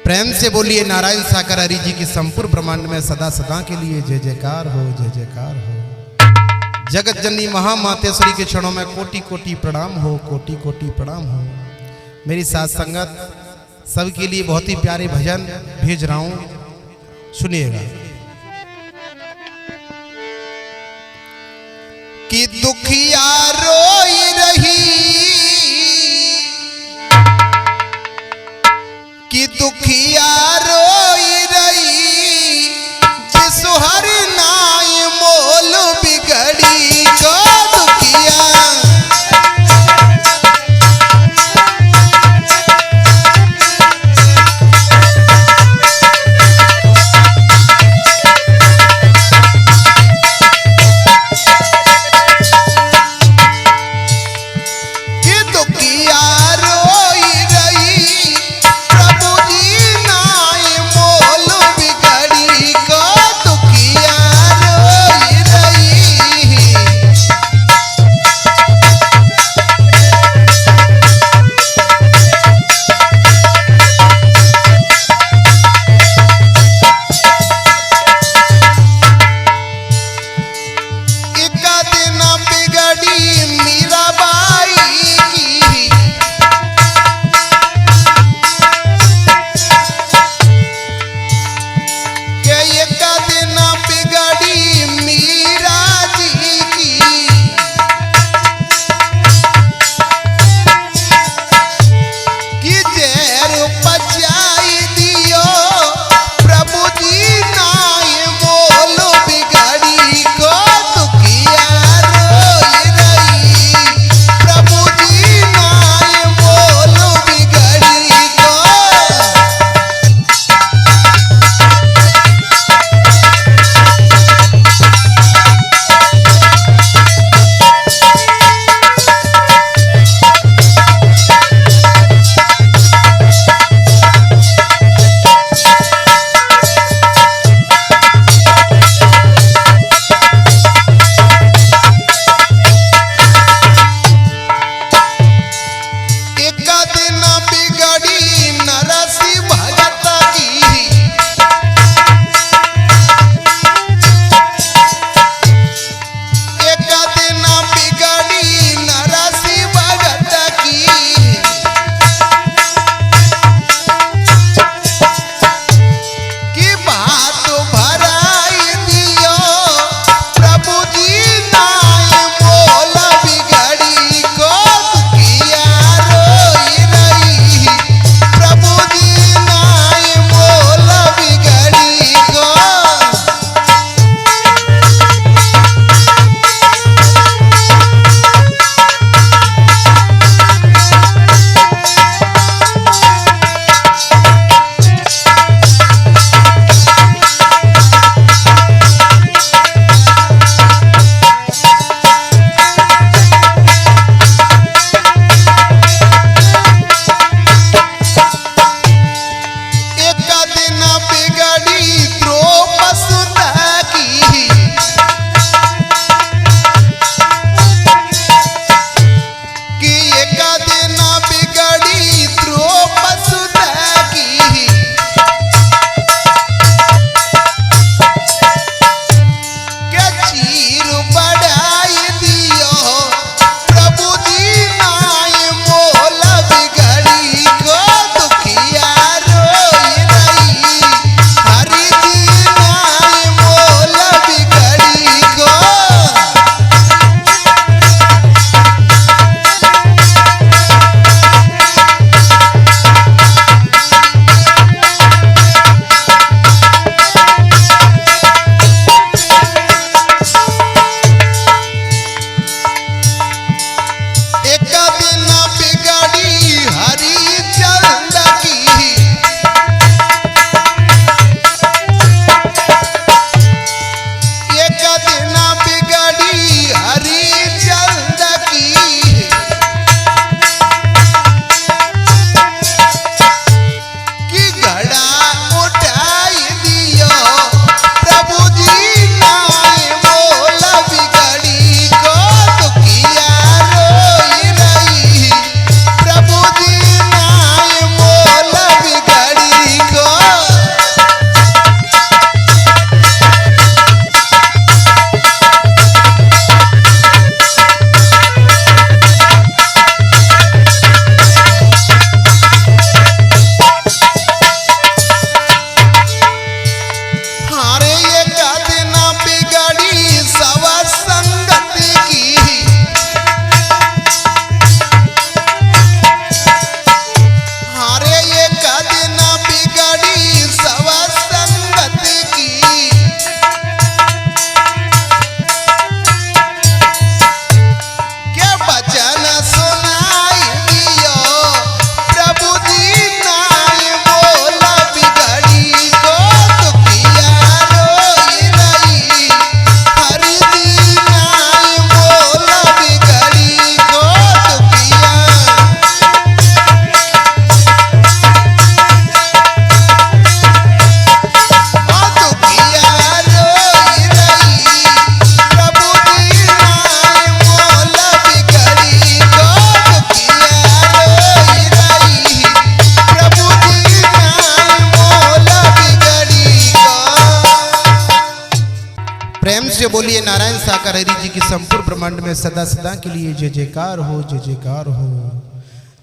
प्रेम से बोलिए नारायण साकर हरि जी की संपूर्ण ब्रह्मांड में सदा सदा के लिए जय जयकार हो, जय जयकार हो। जगत जननी महामातेश्वरी के क्षणों में कोटि कोटि प्रणाम हो, कोटि कोटि प्रणाम हो। मेरी साथ संगत सबके लिए बहुत ही प्यारे भजन भेज रहा हूं, सुनिएगा। कि दुखिया रोई रही, कि दुखिया रोई रही, जिस हर नाई मोल बिगड़ी को दुखिया। कि दुखिया रोई रही, प्रभु जी ना से बोलिए नारायण साकार हरि जी की संपूर्ण ब्रह्मांड में सदा सदा के लिए जय जयकार हो, जय जयकार हो।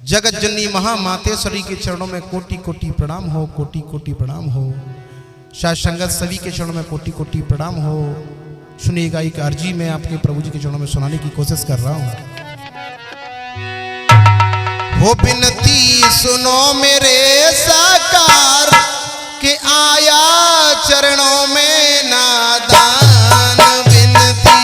जगत जननी महामातेश्वरी के चरणों में कोटि कोटि प्रणाम हो, कोटि कोटि प्रणाम हो। साथ संगत सभी के चरणों में कोटि कोटि प्रणाम हो। सुनिएगा एक अर्जी मैं आपके प्रभु जी के चरणों में सुनाने की कोशिश कर रहा हूं। हो बिनती सुनो मेरे साकार के आया चरणों में नादान बिनती।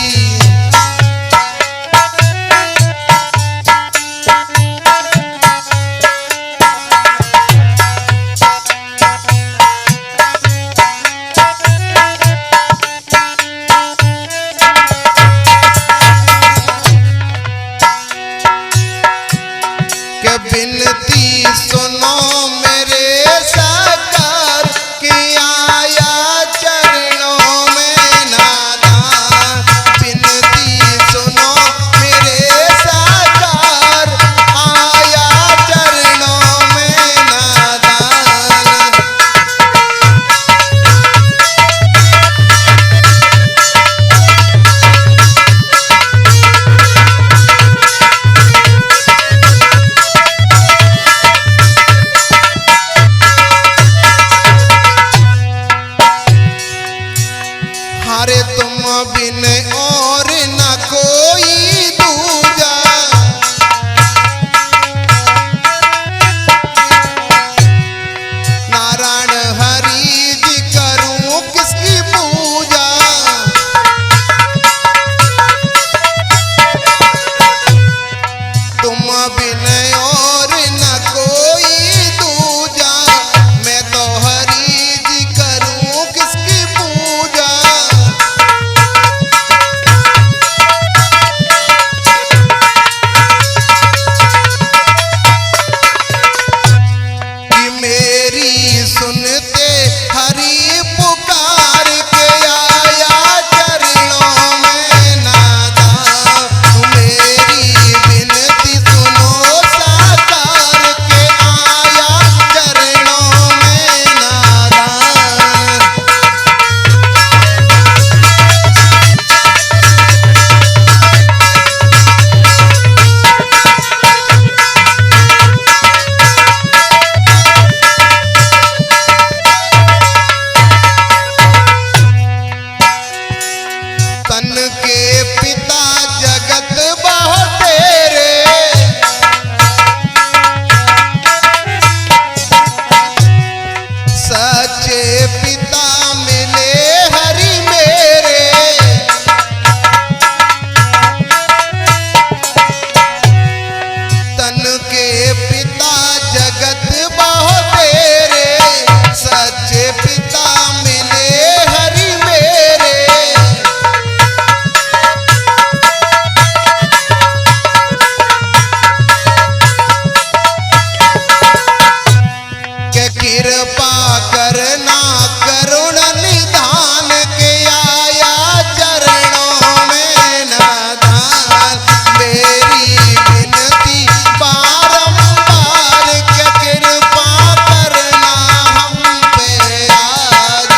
के बिनती सुनो मेरे साकार के आया चरणों में नादान बिनती सुनो मेरे साकार आया चरणों में नादान। हारे तुम बिन और न कोई दूजा, नारायण हरि जी करूं किसकी पूजा। तुम बिन और न कोई दूजा, मैं तो हरि जी करूं किसकी पूजा। मेरी सुनते हरि पुकार के आया चरणों में नादान। मेरी बिनती सुनो साकार के आया चरणों में नादान। तन के पिता जगत बहु तेरे, सच्चे पिता मिले हरि मेरे। तन के पिता जगत बहु तेरे, सच्चे पिता मिले हरि मेरे। के कृपा करना करुण निधान के आया चरणों में नादान। मेरी बिनती बारंबार के कृपा करना हम पे आज।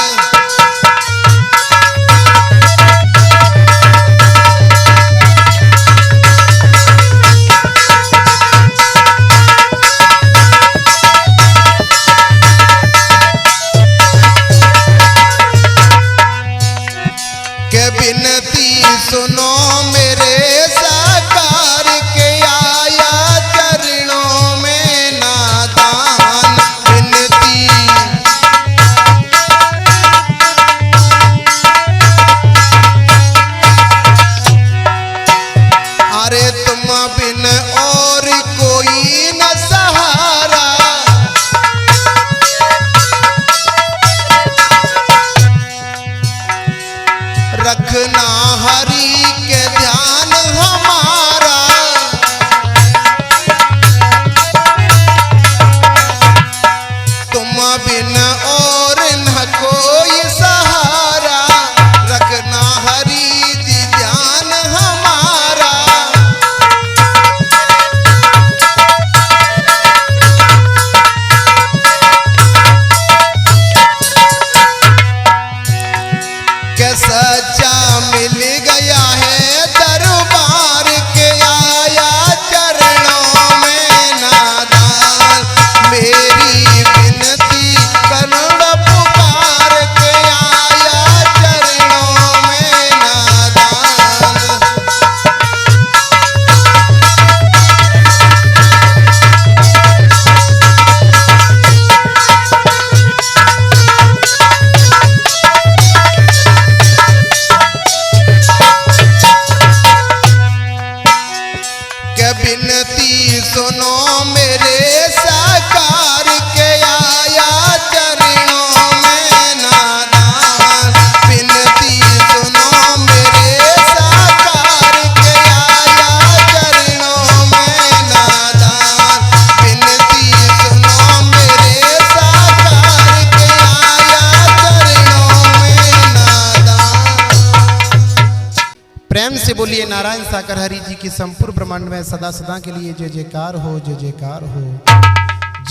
बोलिए नारायण साकर हरि जी की संपूर्ण ब्रह्मांड में सदा सदा के लिए जय जयकार हो, जय जयकार हो।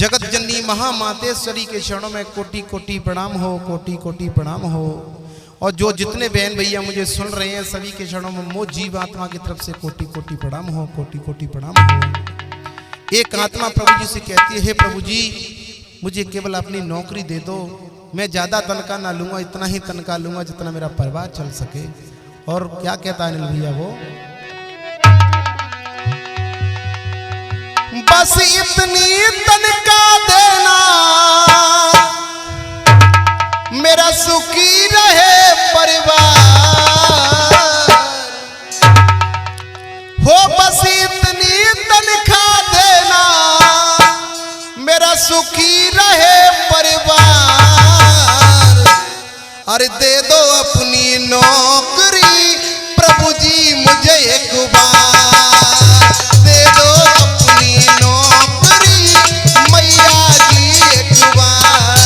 जगत जननी महामातेश्वरी के चरणों में कोटि कोटि प्रणाम हो, कोटि कोटि प्रणाम हो। और जो जितने बहन भैया मुझे सुन रहे हैं सभी के चरणों में मो जीव आत्मा की तरफ से कोटि कोटि प्रणाम हो, कोटि कोटि प्रणाम हो। एक आत्मा प्रभु जी से कहती है, हे प्रभु जी मुझे केवल अपनी नौकरी दे दो, मैं ज़्यादा तनख्वाह ना लूँगा, इतना ही तनख्वाह लूँगा जितना मेरा परिवार चल सके। और क्या कहता है अनिल भैया वो, बस इतनी तनख्वाह देना मेरा सुखी रहे परिवार हो, बस इतनी तनख्वाह देना मेरा सुखी रहे परिवार। अरे दे दो अपनी नौकरी प्रभु जी मुझे एक बार, दे दो अपनी नौकरी मैया जी एक बार।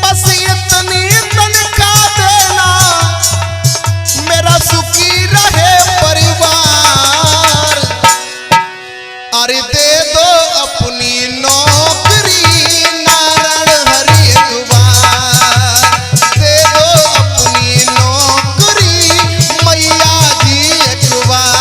बस इतनी तनख्वाह देना मेरा सुखी रहे परिवार। अरे दे दो अपनी नौकरी नारायण हरि एक बार, दे दो अपनी नौकरी मैया जी एक बार।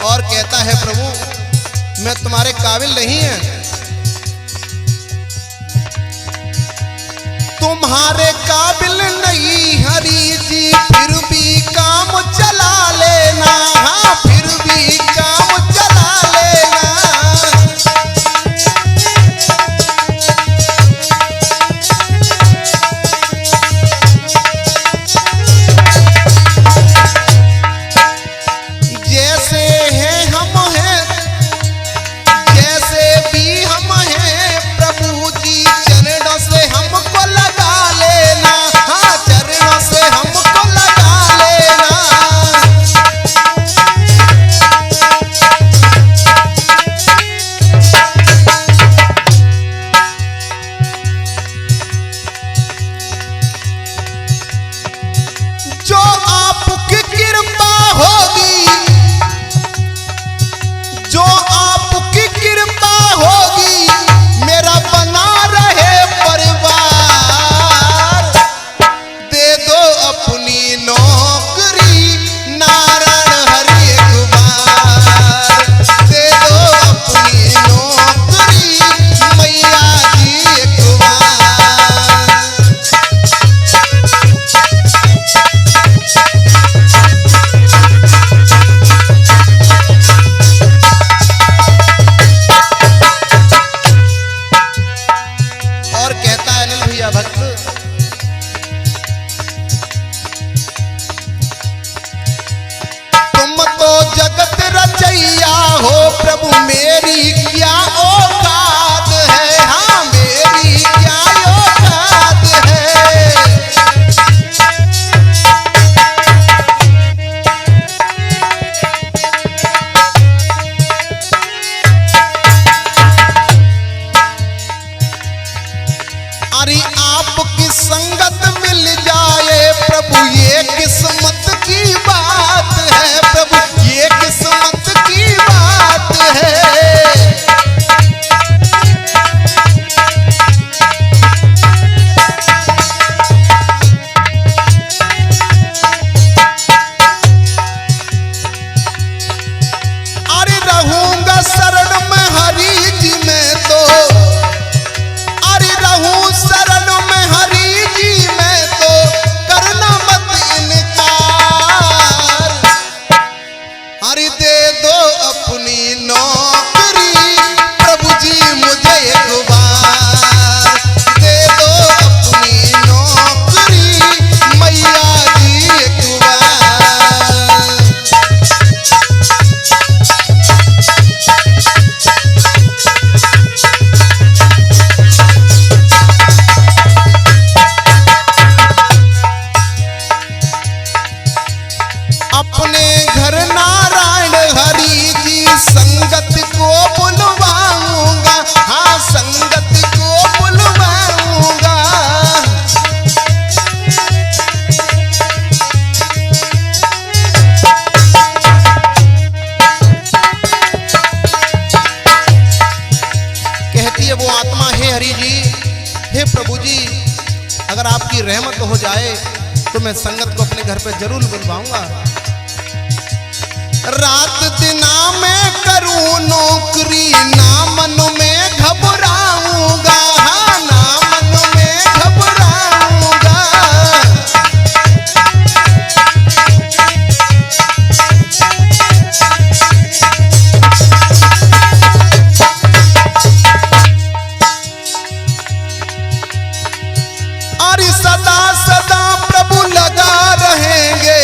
और कहता है प्रभु मैं तुम्हारे काबिल नहीं है, तुम्हारे काबिल नहीं हरि जी, फिर भी काम चला लेना, हाँ फिर भी काम चला लेना। जैसे हैं हम हैं, जैसे भी हम हैं प्रभु जी चरणों से हमको लगा लेना, हाँ चरणों से हमको लगा लेना। जो आपकी कृपा होगी, जो आपकी कृपा होगी मेरा बना रहे परिवार। दे दो अपनी नौकरी नारायण हरि एक बार, दे दो अपनी नौकरी मैया जी एक बार। और कहता है अनिल भैया भक्त, तुम तो जगत रचैया हो प्रभु मेरी क्या औकात है, हाँ मेरी क्या औकात है। अरे आपकी संगत मिल जाए प्रभु ये किस्मत की बात है, प्रभु ये किस्मत की बात है। हो जाए तो मैं संगत को अपने घर पे जरूर बुलवाऊंगा। रात दिना में करूं नौकरी, ना मन में घबराऊंगा, ना मन में घबराऊंगा। अरे सदा सदा प्रभु लगा रहेंगे,